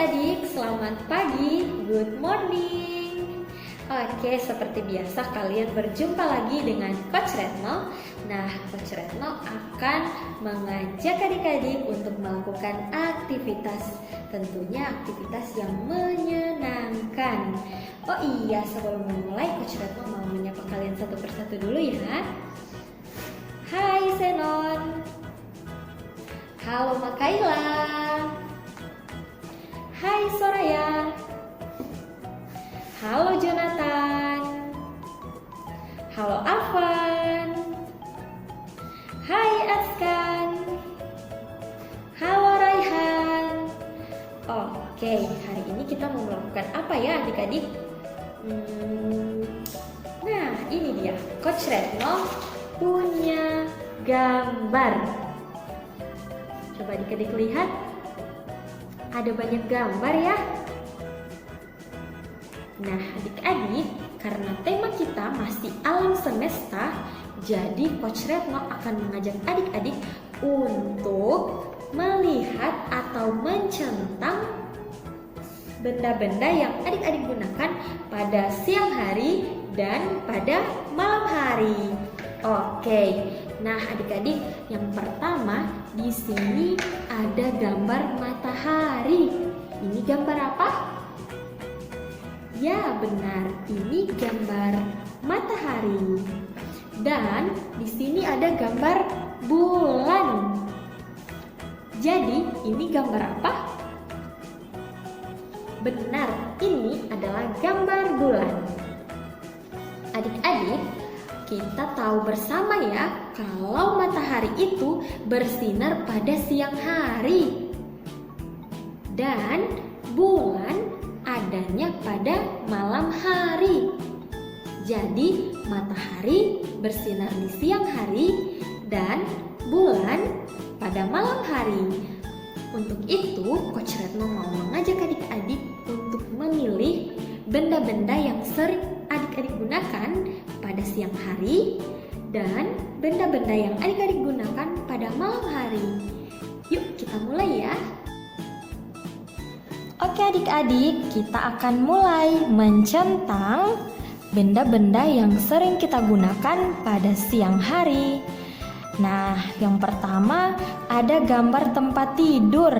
adik-adik, selamat pagi, good morning. Oke, seperti biasa kalian berjumpa lagi dengan Coach Retno. Nah, Coach Retno akan mengajak adik-adik untuk melakukan aktivitas, tentunya aktivitas yang menyenangkan. Oh iya, sebelum memulai Coach Retno mau menyapa kalian satu persatu dulu ya. Hai Senon. Halo Makaila. Hai Soraya. Halo Jonathan. Halo Afan. Hai Askan. Halo Raihan. Oke, hari ini kita mau melakukan apa ya adik-adik? Nah, ini dia. Coach Retno punya gambar. Coba adik-adik lihat. Ada banyak gambar ya. Nah, adik-adik, karena tema kita masih alam semesta, jadi Coach Retno akan mengajak adik-adik untuk melihat atau mencentang benda-benda yang adik-adik gunakan pada siang hari dan pada malam hari. Oke. Nah, adik-adik, yang pertama di sini ada gambar matahari. Ini gambar apa? Ya, benar. Ini gambar matahari. Dan di sini ada gambar bulan. Jadi, ini gambar apa? Benar, ini adalah gambar bulan. Adik-adik, kita tahu bersama ya, kalau matahari itu bersinar pada siang hari dan bulan adanya pada malam hari. Jadi matahari bersinar di siang hari dan bulan pada malam hari. Untuk itu, Coach Retno mau mengajak adik-adik untuk memilih benda-benda yang sering adik-adik gunakan pada siang hari dan benda-benda yang adik-adik gunakan pada malam hari. Yuk kita mulai ya. Oke adik-adik, kita akan mulai mencentang benda-benda yang sering kita gunakan pada siang hari. Nah, yang pertama ada gambar tempat tidur.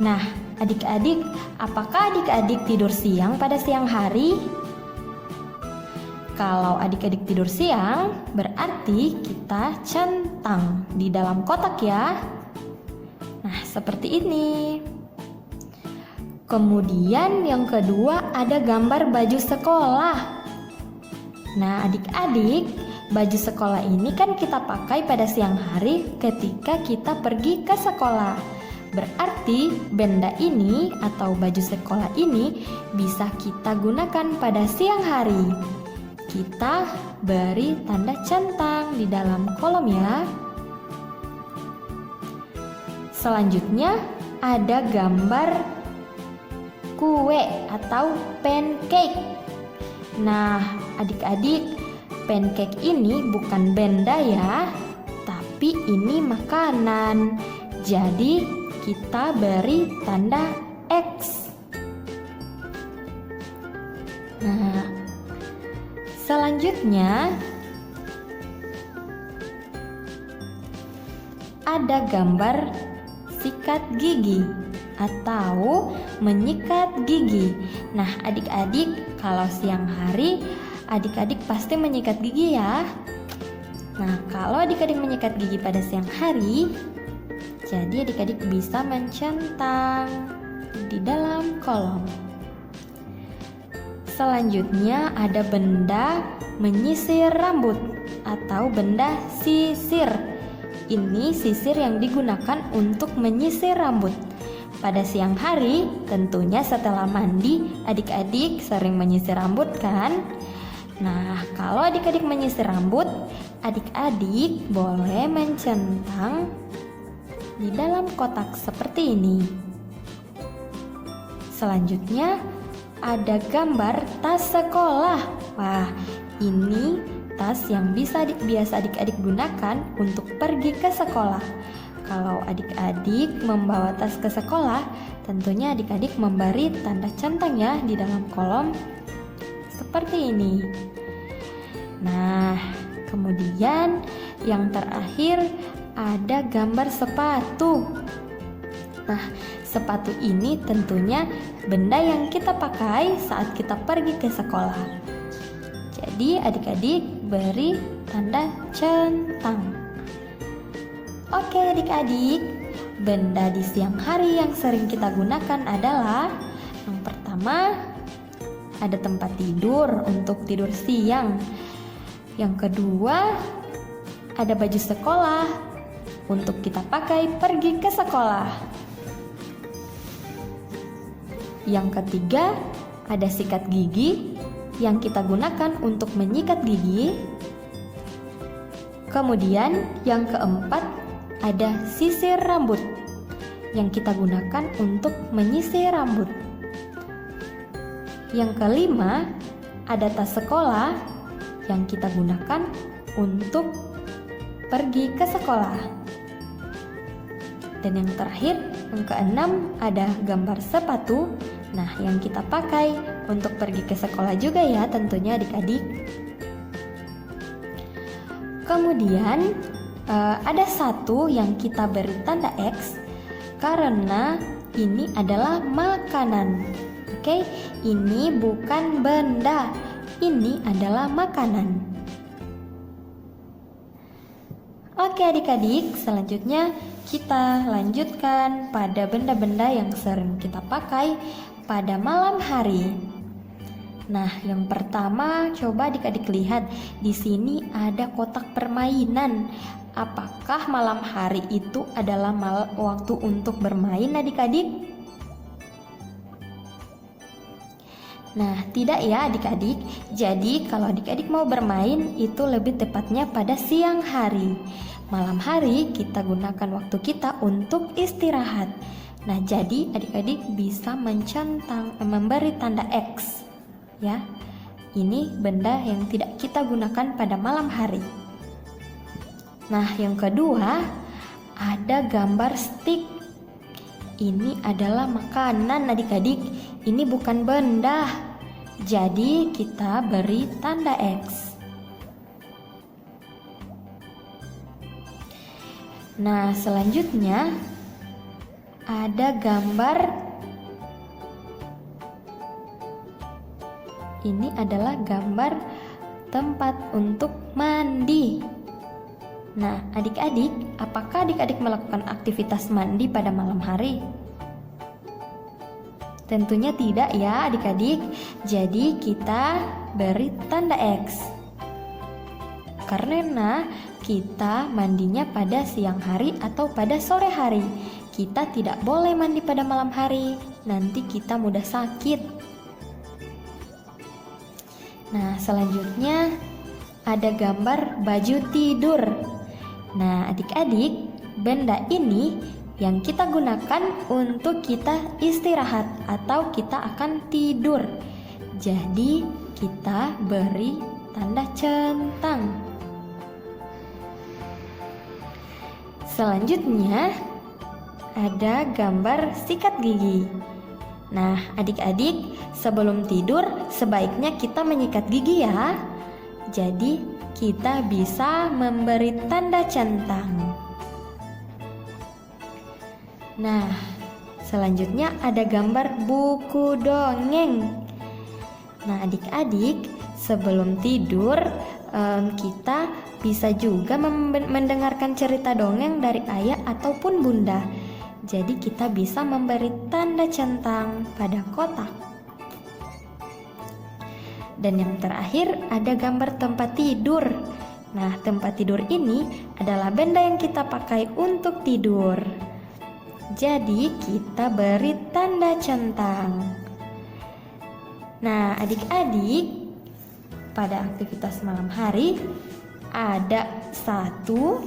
Nah, adik-adik, apakah adik-adik tidur siang pada siang hari? Kalau adik-adik tidur siang, berarti kita centang di dalam kotak ya. Nah, seperti ini. Kemudian yang kedua ada gambar baju sekolah. Nah, adik-adik, baju sekolah ini kan kita pakai pada siang hari ketika kita pergi ke sekolah. Berarti benda ini atau baju sekolah ini bisa kita gunakan pada siang hari. Kita beri tanda centang di dalam kolom ya. Selanjutnya ada gambar kue atau pancake. Nah, adik-adik, pancake ini bukan benda ya, tapi ini makanan. Jadi kita beri tanda X. Nah, selanjutnya ada gambar sikat gigi atau menyikat gigi. Nah, adik-adik, kalau siang hari adik-adik pasti menyikat gigi ya. Nah, kalau adik-adik menyikat gigi pada siang hari, jadi adik-adik bisa mencentang di dalam kolom. Selanjutnya ada benda menyisir rambut atau benda sisir. Ini sisir yang digunakan untuk menyisir rambut. Pada siang hari, tentunya setelah mandi, adik-adik sering menyisir rambut kan? Nah, kalau adik-adik menyisir rambut, adik-adik boleh mencentang di dalam kotak seperti ini. Selanjutnya ada gambar tas sekolah. Wah, ini tas yang biasa adik-adik gunakan untuk pergi ke sekolah. kalau adik-adik membawa tas ke sekolah, tentunya adik-adik memberi tanda centang ya di dalam kolom seperti ini. Nah, kemudian yang terakhir ada gambar sepatu. Nah, sepatu ini tentunya benda yang kita pakai saat kita pergi ke sekolah. Jadi adik-adik beri tanda centang. Oke adik-adik, benda di siang hari yang sering kita gunakan adalah yang pertama, ada tempat tidur untuk tidur siang. Yang kedua, ada baju sekolah untuk kita pakai pergi ke sekolah. Yang ketiga, ada sikat gigi yang kita gunakan untuk menyikat gigi. Kemudian yang keempat, ada sisir rambut yang kita gunakan untuk menyisir rambut. Yang kelima, ada tas sekolah yang kita gunakan untuk pergi ke sekolah. Dan yang terakhir, yang keenam, ada gambar sepatu. Nah, yang kita pakai untuk pergi ke sekolah juga ya tentunya adik-adik. Kemudian ada satu yang kita beri tanda X karena ini adalah makanan. Oke, ini bukan benda, ini adalah makanan. Oke adik-adik, selanjutnya kita lanjutkan pada benda-benda yang sering kita pakai pada malam hari. Nah, yang pertama coba adik-adik lihat di sini ada kotak permainan. Apakah malam hari itu adalah waktu untuk bermain adik-adik? Nah, tidak ya adik-adik. Jadi kalau adik-adik mau bermain itu lebih tepatnya pada siang hari. Malam hari kita gunakan waktu kita untuk istirahat. Nah, jadi adik-adik bisa memberi tanda X. Ya, ini benda yang tidak kita gunakan pada malam hari. Nah, yang kedua, ada gambar stik. Ini adalah makanan adik-adik. Ini bukan benda. Jadi kita beri tanda X. Nah, selanjutnya ada gambar. Ini adalah gambar tempat untuk mandi. Nah, adik-adik, apakah adik-adik melakukan aktivitas mandi pada malam hari? Tentunya tidak ya adik-adik. Jadi kita beri tanda X. Karena kita mandinya pada siang hari atau pada sore hari. Kita tidak boleh mandi pada malam hari. Nanti kita mudah sakit. Nah, selanjutnya ada gambar baju tidur. Nah, adik-adik, benda ini yang kita gunakan untuk kita istirahat atau kita akan tidur. Jadi, kita beri tanda centang. Selanjutnya, ada gambar sikat gigi. Nah, adik-adik, sebelum tidur sebaiknya kita menyikat gigi ya. Jadi, kita bisa memberi tanda centang. Nah, selanjutnya ada gambar buku dongeng. Nah, adik-adik, sebelum tidur kita bisa juga mendengarkan cerita dongeng dari ayah ataupun bunda. Jadi kita bisa memberi tanda centang pada kotak. Dan yang terakhir ada gambar tempat tidur. Nah, tempat tidur ini adalah benda yang kita pakai untuk tidur. Jadi kita beri tanda centang. Nah, adik-adik, pada aktivitas malam hari ada 1,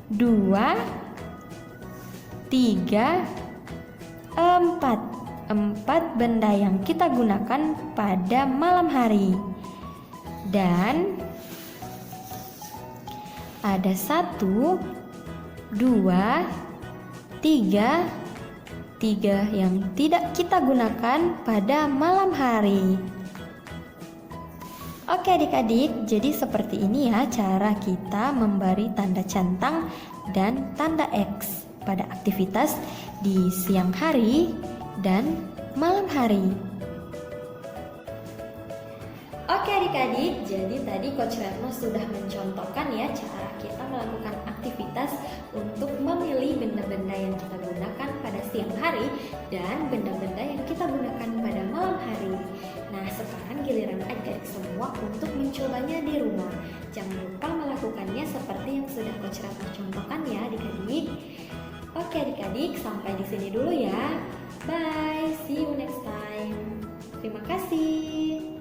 2, 3, 4 benda yang kita gunakan pada malam hari. Dan ada 1, 2, 3, 3 yang tidak kita gunakan pada malam hari. Oke adik-adik, jadi seperti ini ya cara kita memberi tanda centang dan tanda X pada aktivitas di siang hari dan malam hari. Oke adik-adik, jadi tadi Coach Retno sudah mencontohkan ya cara kita melakukan aktivitas untuk memilih benda-benda yang kita gunakan pada siang hari dan benda-benda yang kita gunakan pada malam hari. Nah, sekarang giliran adik-adik semua untuk mencobanya di rumah. Jangan lupa melakukannya seperti yang sudah Coach Retno contohkan ya adik-adik. Oke adik-adik, sampai di sini dulu ya. Bye, see you next time. Terima kasih.